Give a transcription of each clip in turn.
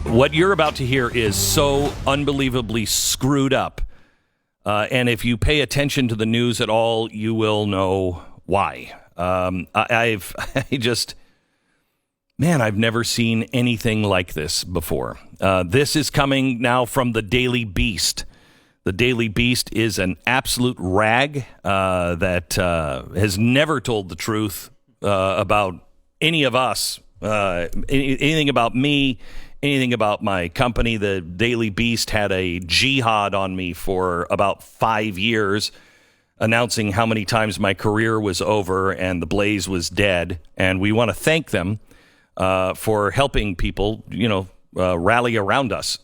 What you're about to hear is so unbelievably screwed up. And if you pay attention to the news at all, you will know why. I've never seen anything like this before. This is coming now from the Daily Beast. The Daily Beast is an absolute rag that has never told the truth about any of us, anything about me, anything about my company. The Daily Beast had a jihad on me for about 5 years, announcing how many times my career was over and the Blaze was dead. And we want to thank them for helping people, rally around us.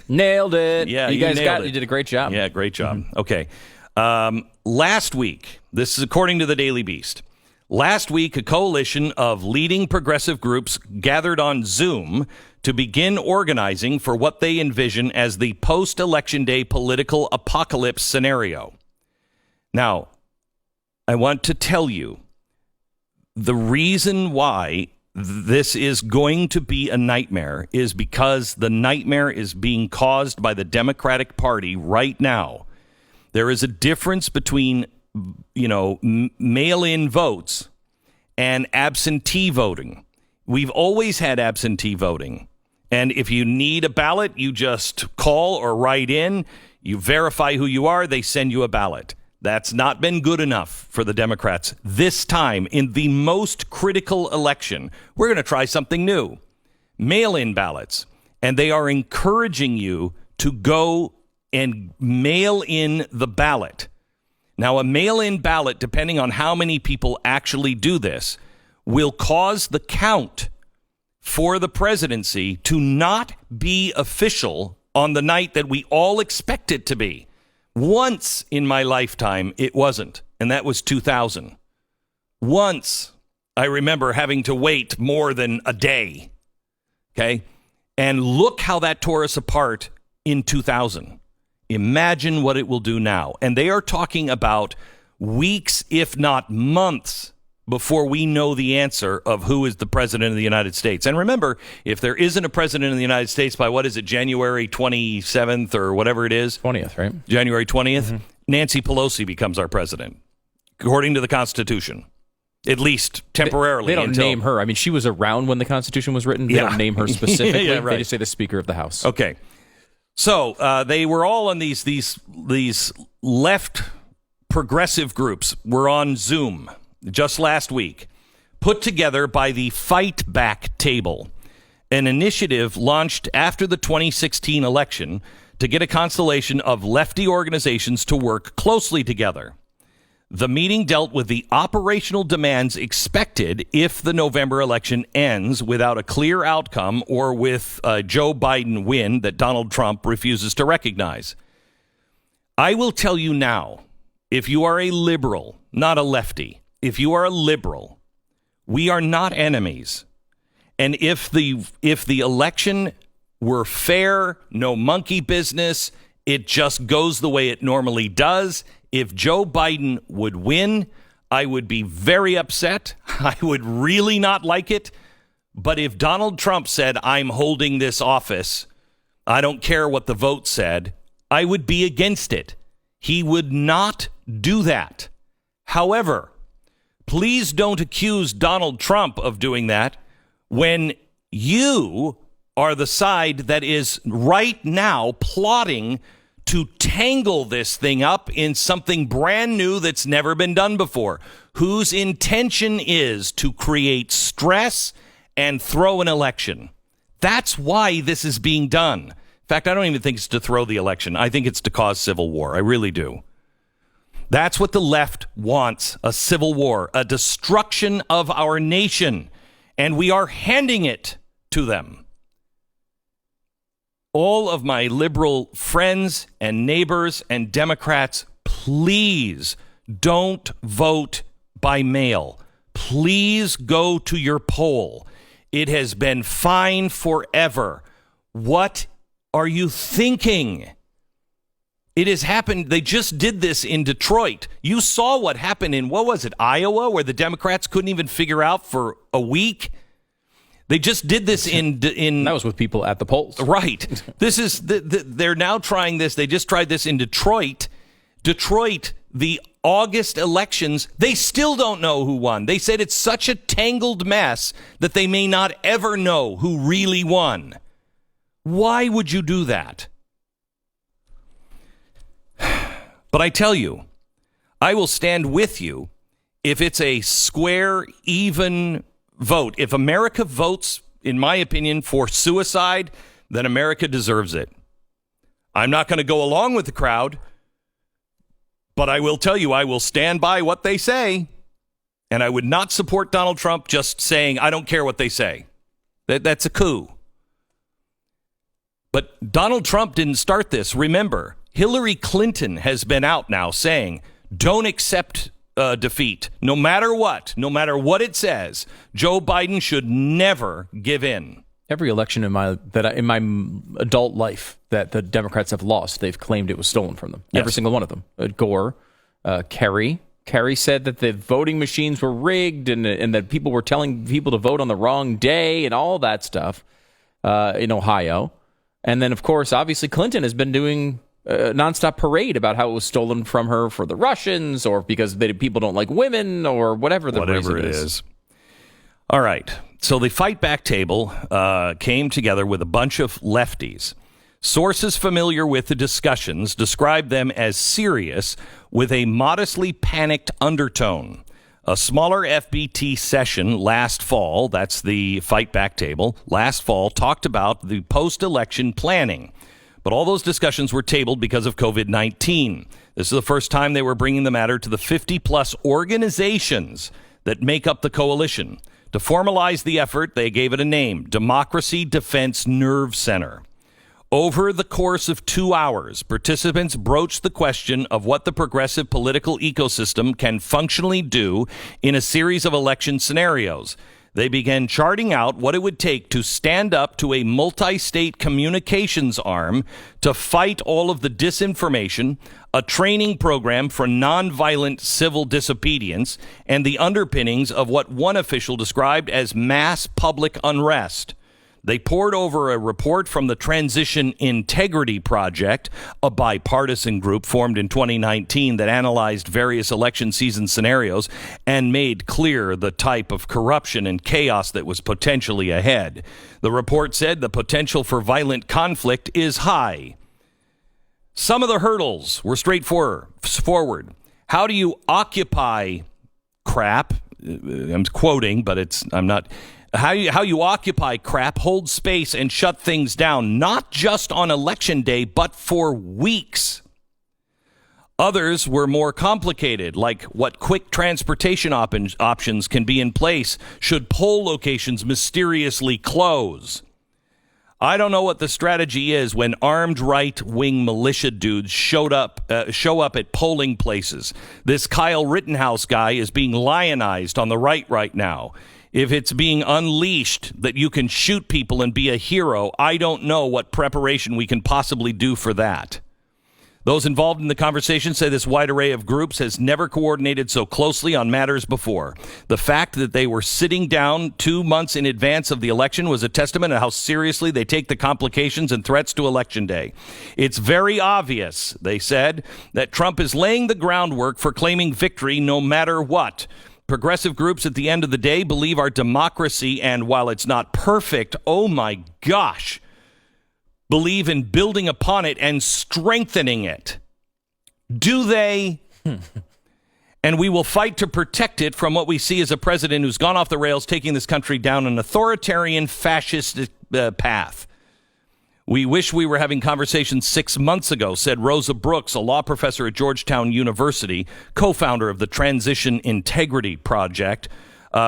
Nailed it. Yeah, you guys nailed it. You did a great job. Yeah, great job. Okay. Last week, this is according to the Daily Beast. Last week, a coalition of leading progressive groups gathered on Zoom to begin organizing for what they envision as the post-election day political apocalypse scenario. Now, I want to tell you the reason why this is going to be a nightmare is because the nightmare is being caused by the Democratic Party right now. There is a difference between mail-in votes and absentee voting. We've always had absentee voting. And if you need a ballot, you just call or write in. You verify who you are. They send you a ballot. That's not been good enough for the Democrats. This time, in the most critical election, we're going to try something new. Mail-in ballots. And they are encouraging you to go and mail in the ballot. Now, a mail-in ballot, depending on how many people actually do this, will cause the count for the presidency to not be official on the night that we all expect it to be. Once in my lifetime, it wasn't, and that was 2000. Once, I remember having to wait more than a day, okay? And look how that tore us apart in 2000. Imagine what it will do now. And they are talking about weeks, if not months, before we know the answer of who is the president of the United States. And remember, if there isn't a president of the United States by, January 27th or whatever it is? 20th, right? January 20th. Nancy Pelosi becomes our president, according to the Constitution. At least temporarily. They don't name her. I mean, she was around when the Constitution was written. They don't name her specifically. Yeah, right. They just say the Speaker of the House. Okay. So they were all on these left progressive groups were on Zoom just last week, put together by the Fight Back Table, an initiative launched after the 2016 election to get a constellation of lefty organizations to work closely together. The meeting dealt with the operational demands expected if the November election ends without a clear outcome or with a Joe Biden win that Donald Trump refuses to recognize. I will tell you now, if you are a liberal, not a lefty, if you are a liberal, we are not enemies. And if the election were fair, no monkey business, it just goes the way it normally does. If Joe Biden would win, I would be very upset. I would really not like it. But if Donald Trump said, I'm holding this office, I don't care what the vote said, I would be against it. He would not do that. However, please don't accuse Donald Trump of doing that when you are the side that is right now plotting to tangle this thing up in something brand new that's never been done before, whose intention is to create stress and throw an election. That's why this is being done. In fact, I don't even think it's to throw the election. I think it's to cause civil war. I really do. That's what the left wants, a civil war, a destruction of our nation. And we are handing it to them. All of my liberal friends and neighbors and Democrats, please don't vote by mail. Please go to your poll. It has been fine forever. What are you thinking? It has happened. They just did this in Detroit. You saw what happened in, Iowa, where the Democrats couldn't even figure out for a week. They just did this in That was with people at the polls. Right. This is they're now trying this. They just tried this in Detroit. Detroit, the August elections, they still don't know who won. They said it's such a tangled mess that they may not ever know who really won. Why would you do that? But I tell you, I will stand with you if it's a square, even vote. If America votes, in my opinion, for suicide, then America deserves it. I'm not going to go along with the crowd, but I will tell you, I will stand by what they say, and I would not support Donald Trump just saying, I don't care what they say. That's a coup. But Donald Trump didn't start this. Remember, Hillary Clinton has been out now saying, don't accept defeat. No matter what it says, Joe Biden should never give in. Every election in my adult life that the Democrats have lost, they've claimed it was stolen from them. Yes. Every single one of them. Gore, Kerry said that the voting machines were rigged and that people were telling people to vote on the wrong day and all that stuff in Ohio. And then, of course, obviously Clinton has been doing a nonstop parade about how it was stolen from her for the Russians or because people don't like women or whatever it is. All right. So the Fight Back table came together with a bunch of lefties. Sources familiar with the discussions describe them as serious with a modestly panicked undertone. A smaller FBT session last fall, that's the Fight Back table, last fall talked about the post-election planning. But all those discussions were tabled because of COVID-19. This is the first time they were bringing the matter to the 50-plus organizations that make up the coalition. To formalize the effort, they gave it a name, Democracy Defense Nerve Center. Over the course of 2 hours, participants broached the question of what the progressive political ecosystem can functionally do in a series of election scenarios. They began charting out what it would take to stand up to a multi-state communications arm to fight all of the disinformation, a training program for nonviolent civil disobedience, and the underpinnings of what one official described as mass public unrest. They pored over a report from the Transition Integrity Project, a bipartisan group formed in 2019 that analyzed various election season scenarios and made clear the type of corruption and chaos that was potentially ahead. The report said the potential for violent conflict is high. Some of the hurdles were straightforward. How do you occupy crap? I'm quoting, but I'm not. How you occupy crap, hold space, and shut things down, not just on election day, but for weeks. Others were more complicated, like what quick transportation options can be in place should poll locations mysteriously close. I don't know what the strategy is when armed right-wing militia dudes show up at polling places. This Kyle Rittenhouse guy is being lionized on the right now. If it's being unleashed that you can shoot people and be a hero, I don't know what preparation we can possibly do for that. Those involved in the conversation say this wide array of groups has never coordinated so closely on matters before. The fact that they were sitting down 2 months in advance of the election was a testament to how seriously they take the complications and threats to Election Day. It's very obvious, they said, that Trump is laying the groundwork for claiming victory no matter what. Progressive groups at the end of the day believe our democracy, and while it's not perfect, oh my gosh, believe in building upon it and strengthening it. Do they? And we will fight to protect it from what we see as a president who's gone off the rails, taking this country down an authoritarian fascist path. We wish we were having conversations 6 months ago, said Rosa Brooks, a law professor at Georgetown University, co-founder of the Transition Integrity Project.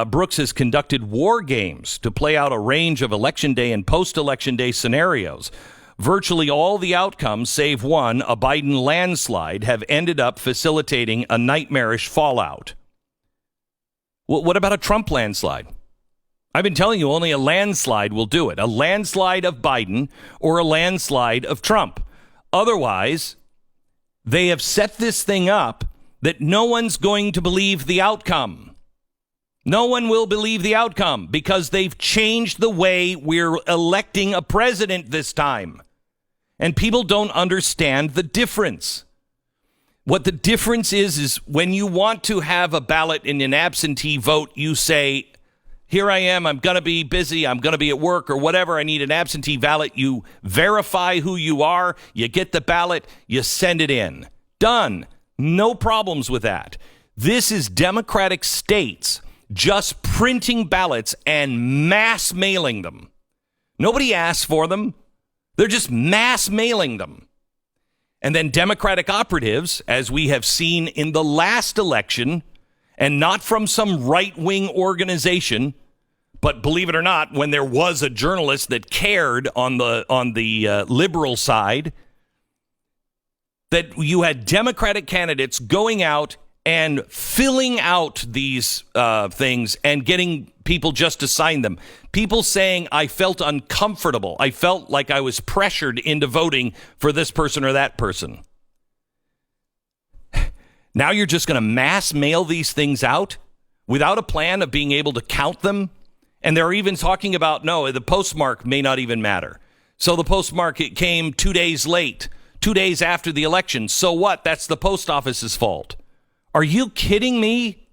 Brooks has conducted war games to play out a range of election day and post-election day scenarios. Virtually all the outcomes, save one, a Biden landslide, have ended up facilitating a nightmarish fallout. What about a Trump landslide? I've been telling you only a landslide will do it. A landslide of Biden or a landslide of Trump. Otherwise, they have set this thing up that no one's going to believe the outcome. No one will believe the outcome because they've changed the way we're electing a president this time. And people don't understand the difference. What the difference is when you want to have a ballot in an absentee vote, you say, here I am, I'm going to be busy, I'm going to be at work or whatever, I need an absentee ballot. You verify who you are, you get the ballot, you send it in. Done. No problems with that. This is Democratic states just printing ballots and mass mailing them. Nobody asked for them. They're just mass mailing them. And then Democratic operatives, as we have seen in the last election, and not from some right-wing organization, but believe it or not, when there was a journalist that cared on the liberal side, that you had Democratic candidates going out and filling out these things and getting people just to sign them. People saying, I felt uncomfortable. I felt like I was pressured into voting for this person or that person. Now you're just going to mass mail these things out without a plan of being able to count them? And they're even talking about, no, the postmark may not even matter. So the postmark, it came 2 days late, 2 days after the election. So what? That's the post office's fault. Are you kidding me?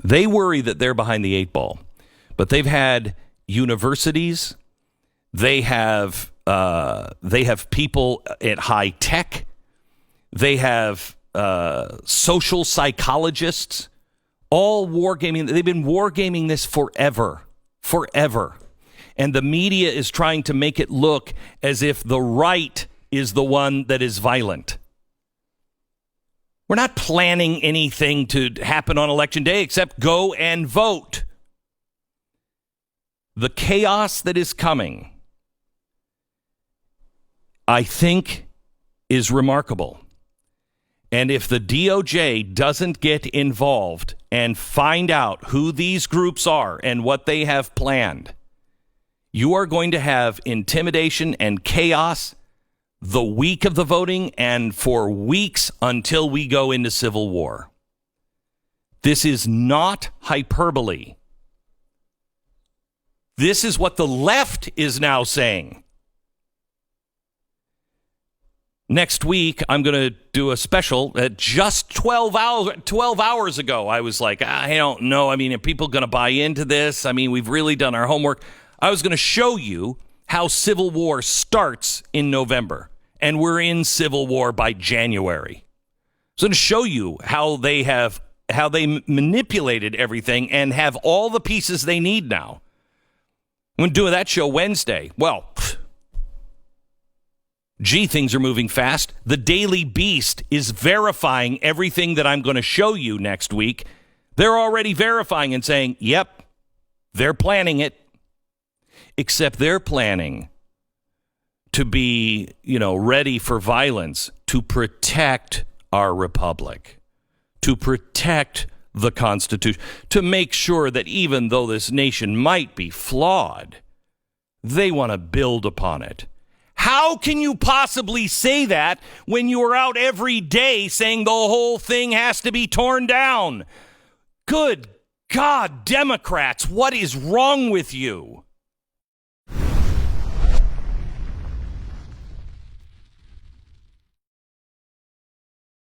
They worry that they're behind the eight ball, but they've had universities. They have people at high tech. They have social psychologists, all wargaming. They've been wargaming this forever. And the media is trying to make it look as if the right is the one that is violent. We're not planning anything to happen on Election Day except go and vote. The chaos that is coming, I think, is remarkable. And if the DOJ doesn't get involved and find out who these groups are and what they have planned, you are going to have intimidation and chaos the week of the voting and for weeks until we go into civil war. This is not hyperbole. This is what the left is now saying. Next week, I'm going to do a special. Just 12 hours ago, I was like, I don't know. I mean, are people going to buy into this? I mean, we've really done our homework. I was going to show you how civil war starts in November, and we're in civil war by January. So I'm going to show you how they manipulated everything and have all the pieces they need now. I'm going to do that show Wednesday. Well, gee, things are moving fast. The Daily Beast is verifying everything that I'm going to show you next week. They're already verifying and saying, yep, they're planning it. Except they're planning to be, ready for violence to protect our republic, to protect the Constitution, to make sure that even though this nation might be flawed, they want to build upon it. How can you possibly say that when you are out every day saying the whole thing has to be torn down? Good God, Democrats, what is wrong with you?